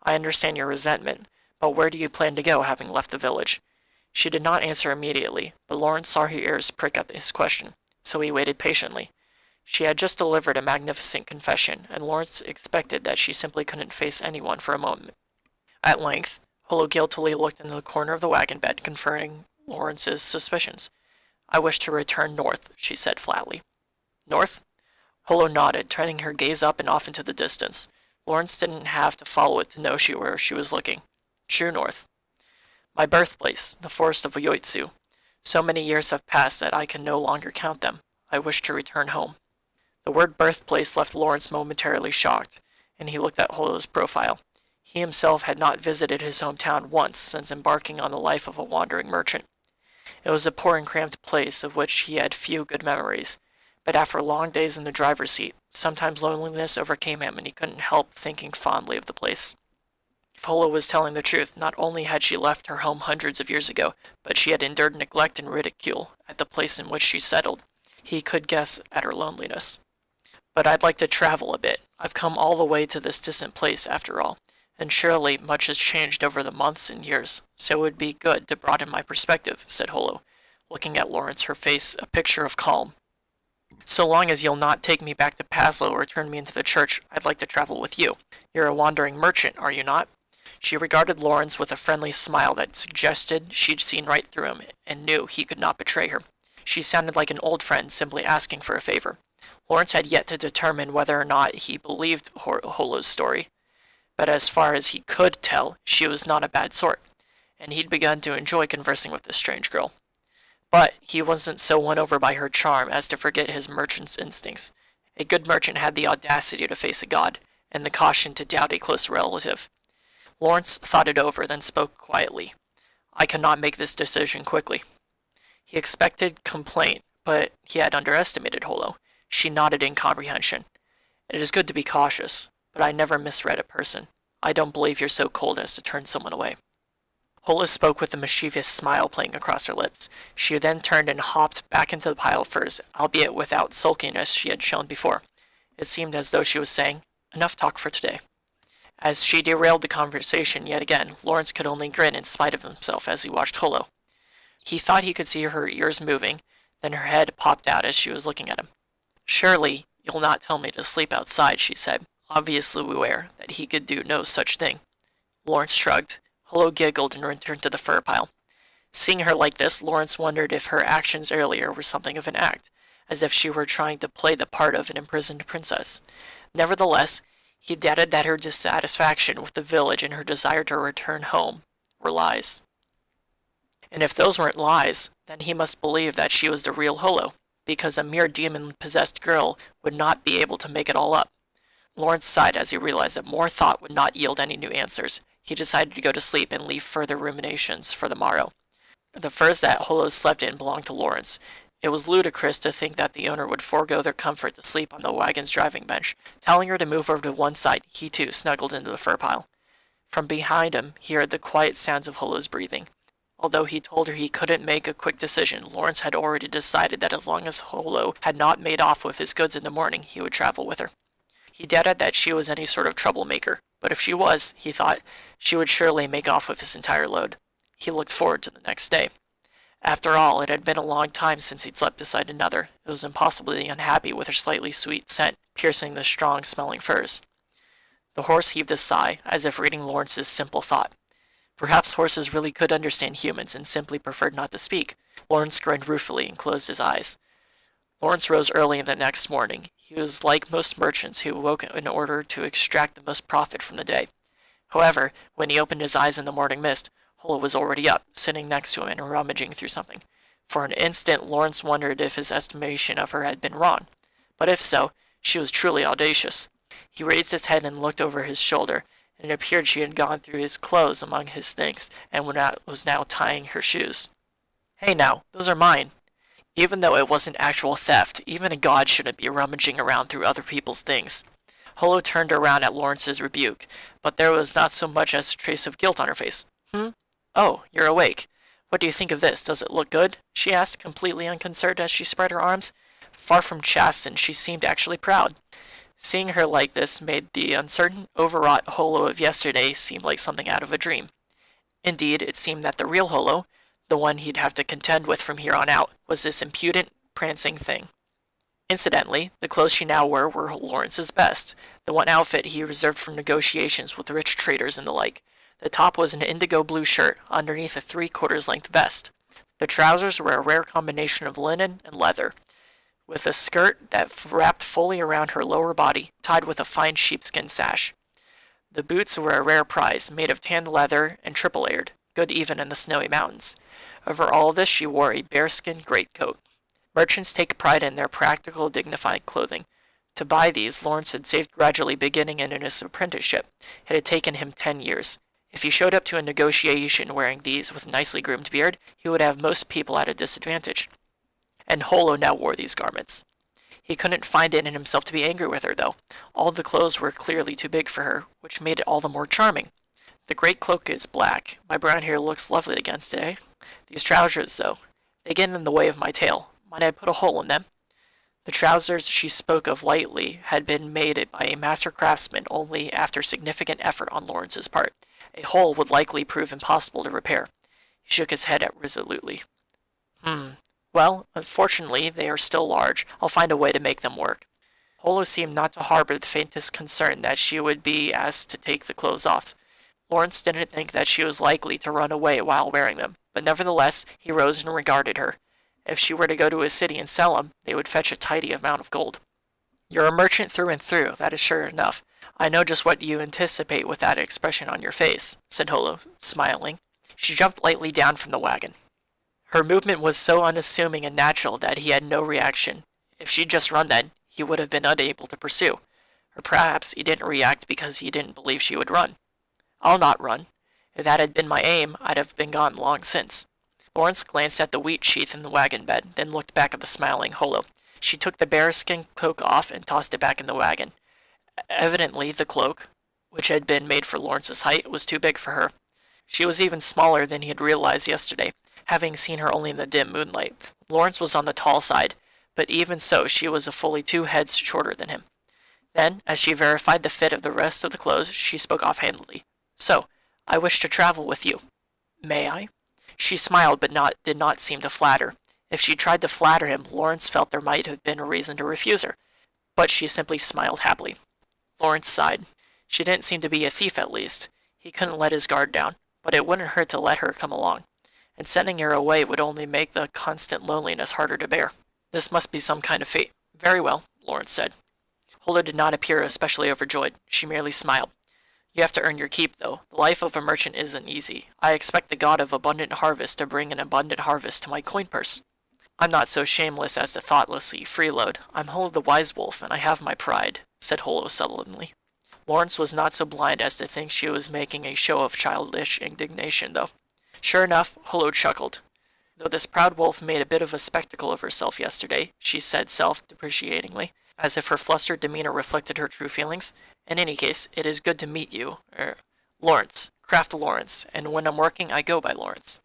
I understand your resentment, but where do you plan to go, having left the village? She did not answer immediately, but Lawrence saw her ears prick at his question, so he waited patiently. She had just delivered a magnificent confession, and Lawrence expected that she simply couldn't face anyone for a moment. At length, Holo guiltily looked into the corner of the wagon bed, confirming Lawrence's suspicions. I wish to return north, she said flatly. North? Holo nodded, turning her gaze up and off into the distance. Lawrence didn't have to follow it to know where she was looking. True north. My birthplace, the forest of Yoitsu. So many years have passed that I can no longer count them. I wish to return home. The word birthplace left Lawrence momentarily shocked, and he looked at Holo's profile. He himself had not visited his hometown once since embarking on the life of a wandering merchant. It was a poor and cramped place of which he had few good memories, but after long days in the driver's seat, sometimes loneliness overcame him and he couldn't help thinking fondly of the place. If Holo was telling the truth, not only had she left her home hundreds of years ago, but she had endured neglect and ridicule at the place in which she settled. He could guess at her loneliness. But I'd like to travel a bit. I've come all the way to this distant place, after all, and surely much has changed over the months and years, so it would be good to broaden my perspective, said Holo, looking at Lawrence, her face a picture of calm. So long as you'll not take me back to Paslow or turn me into the church, I'd like to travel with you. You're a wandering merchant, are you not? She regarded Lawrence with a friendly smile that suggested she'd seen right through him and knew he could not betray her. She sounded like an old friend simply asking for a favor. Lawrence had yet to determine whether or not he believed Holo's story, but as far as he could tell, she was not a bad sort, and he'd begun to enjoy conversing with this strange girl. But he wasn't so won over by her charm as to forget his merchant's instincts. A good merchant had the audacity to face a god, and the caution to doubt a close relative. Lawrence thought it over, then spoke quietly. I cannot make this decision quickly. He expected complaint, but he had underestimated Holo. She nodded in comprehension. It is good to be cautious, but I never misread a person. I don't believe you're so cold as to turn someone away. Holo spoke with a mischievous smile playing across her lips. She then turned and hopped back into the pile of furs, albeit without sulkiness she had shown before. It seemed as though she was saying, enough talk for today. As she derailed the conversation yet again, Lawrence could only grin in spite of himself as he watched Holo. He thought he could see her ears moving, then her head popped out as she was looking at him. Surely you'll not tell me to sleep outside, she said, obviously aware that he could do no such thing. Lawrence shrugged. Holo giggled and returned to the fur pile. Seeing her like this, Lawrence wondered if her actions earlier were something of an act, as if she were trying to play the part of an imprisoned princess. Nevertheless, he doubted that her dissatisfaction with the village and her desire to return home were lies. And if those weren't lies, then he must believe that she was the real Holo, because a mere demon-possessed girl would not be able to make it all up. Lawrence sighed as he realized that more thought would not yield any new answers. He decided to go to sleep and leave further ruminations for the morrow. The furs that Holo slept in belonged to Lawrence. It was ludicrous to think that the owner would forego their comfort to sleep on the wagon's driving bench. Telling her to move over to one side, he too snuggled into the fur pile. From behind him, he heard the quiet sounds of Holo's breathing. Although he told her he couldn't make a quick decision, Lawrence had already decided that as long as Holo had not made off with his goods in the morning, he would travel with her. He doubted that she was any sort of troublemaker, but if she was, he thought, she would surely make off with his entire load. He looked forward to the next day. After all, it had been a long time since he'd slept beside another. It was impossibly unhappy with her slightly sweet scent piercing the strong-smelling furs. The horse heaved a sigh, as if reading Lawrence's simple thought. Perhaps horses really could understand humans and simply preferred not to speak. Lawrence grinned ruefully and closed his eyes. Lawrence rose early the next morning. He was like most merchants who woke in order to extract the most profit from the day. However, when he opened his eyes in the morning mist, Holo was already up, sitting next to him and rummaging through something. For an instant, Lawrence wondered if his estimation of her had been wrong. But if so, she was truly audacious. He raised his head and looked over his shoulder, and it appeared she had gone through his clothes among his things, and was now tying her shoes. Hey now, those are mine. Even though it wasn't actual theft, even a god shouldn't be rummaging around through other people's things. Holo turned around at Lawrence's rebuke, but there was not so much as a trace of guilt on her face. Oh, you're awake. What do you think of this? Does it look good? She asked, completely unconcerned as she spread her arms. Far from chastened, she seemed actually proud. Seeing her like this made the uncertain, overwrought Holo of yesterday seem like something out of a dream. Indeed, it seemed that the real Holo, the one he'd have to contend with from here on out, was this impudent, prancing thing. Incidentally, the clothes she now wore were Lawrence's best, the one outfit he reserved for negotiations with rich traders and the like. The top was an indigo blue shirt, underneath a 3/4 length vest. The trousers were a rare combination of linen and leather, with a skirt that wrapped fully around her lower body, tied with a fine sheepskin sash. The boots were a rare prize, made of tanned leather and triple-layered, good even in the snowy mountains. Over all this she wore a bearskin greatcoat. Merchants take pride in their practical, dignified clothing. To buy these, Lawrence had saved gradually beginning in his apprenticeship. It had taken him 10 years. If he showed up to a negotiation wearing these with a nicely groomed beard, he would have most people at a disadvantage. And Holo now wore these garments. He couldn't find it in himself to be angry with her, though. All the clothes were clearly too big for her, which made it all the more charming. The great cloak is black. My brown hair looks lovely against it, eh? These trousers, though, they get in the way of my tail. Might I put a hole in them? The trousers she spoke of lightly had been made by a master craftsman only after significant effort on Lawrence's part. A hole would likely prove impossible to repair. He shook his head resolutely. Well, unfortunately, they are still large. I'll find a way to make them work. Holo seemed not to harbor the faintest concern that she would be asked to take the clothes off. Lawrence didn't think that she was likely to run away while wearing them, but nevertheless, he rose and regarded her. If she were to go to a city and sell them, they would fetch a tidy amount of gold. You're a merchant through and through, that is sure enough. I know just what you anticipate with that expression on your face, said Holo, smiling. She jumped lightly down from the wagon. Her movement was so unassuming and natural that he had no reaction. If she'd just run then, he would have been unable to pursue. Or perhaps he didn't react because he didn't believe she would run. I'll not run. If that had been my aim, I'd have been gone long since. Lawrence glanced at the wheat sheath in the wagon bed, then looked back at the smiling Holo. She took the bearskin cloak off and tossed it back in the wagon. Evidently, the cloak, which had been made for Lawrence's height, was too big for her. She was even smaller than he had realized yesterday, having seen her only in the dim moonlight. Lawrence was on the tall side, but even so, she was a fully 2 heads shorter than him. Then, as she verified the fit of the rest of the clothes, she spoke offhandedly. So, I wish to travel with you. May I? She smiled, but did not seem to flatter. If she tried to flatter him, Lawrence felt there might have been a reason to refuse her, but she simply smiled happily. Lawrence sighed. She didn't seem to be a thief, at least. He couldn't let his guard down, but it wouldn't hurt to let her come along, and sending her away would only make the constant loneliness harder to bear. This must be some kind of fate. Very well, Lawrence said. Holo did not appear especially overjoyed. She merely smiled. You have to earn your keep, though. The life of a merchant isn't easy. I expect the god of abundant harvest to bring an abundant harvest to my coin purse. I'm not so shameless as to thoughtlessly freeload. I'm Holo the Wise Wolf, and I have my pride, said Holo sullenly. Lawrence was not so blind as to think she was making a show of childish indignation, though. Sure enough, Holo chuckled. Though this proud wolf made a bit of a spectacle of herself yesterday, she said self-depreciatingly, as if her flustered demeanor reflected her true feelings. In any case, it is good to meet you. Lawrence. Craft Lawrence, and when I'm working, I go by Lawrence.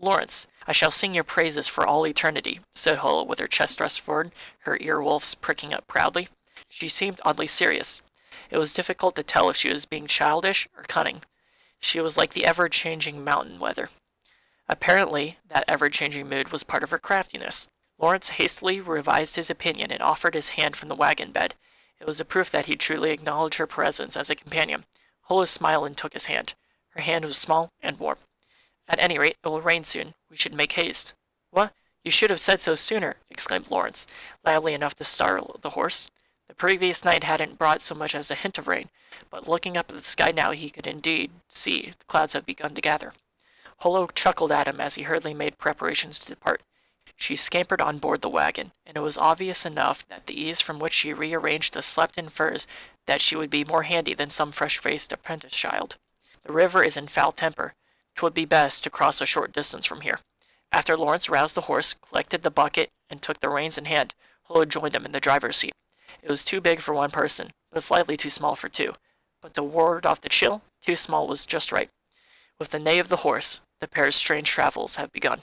Lawrence, I shall sing your praises for all eternity, said Holo with her chest thrust forward, her earwolves pricking up proudly. She seemed oddly serious. It was difficult to tell if she was being childish or cunning. She was like the ever-changing mountain weather. Apparently, that ever-changing mood was part of her craftiness. Lawrence hastily revised his opinion and offered his hand from the wagon bed. It was a proof that he truly acknowledged her presence as a companion. Holo smiled and took his hand. Her hand was small and warm. At any rate, it will rain soon. We should make haste. What? You should have said so sooner, exclaimed Lawrence, loudly enough to startle the horse. The previous night hadn't brought so much as a hint of rain, but looking up at the sky now he could indeed see the clouds had begun to gather. Holo chuckled at him as he hurriedly made preparations to depart. She scampered on board the wagon, and it was obvious enough that the ease from which she rearranged the slept-in furs that she would be more handy than some fresh-faced apprentice child. The river is in foul temper. 'Twould be best to cross a short distance from here. After Lawrence roused the horse, collected the bucket, and took the reins in hand, Holo joined him in the driver's seat. It was too big for one person, but slightly too small for two. But to ward off the chill, too small was just right. With the neigh of the horse, the pair's strange travels have begun.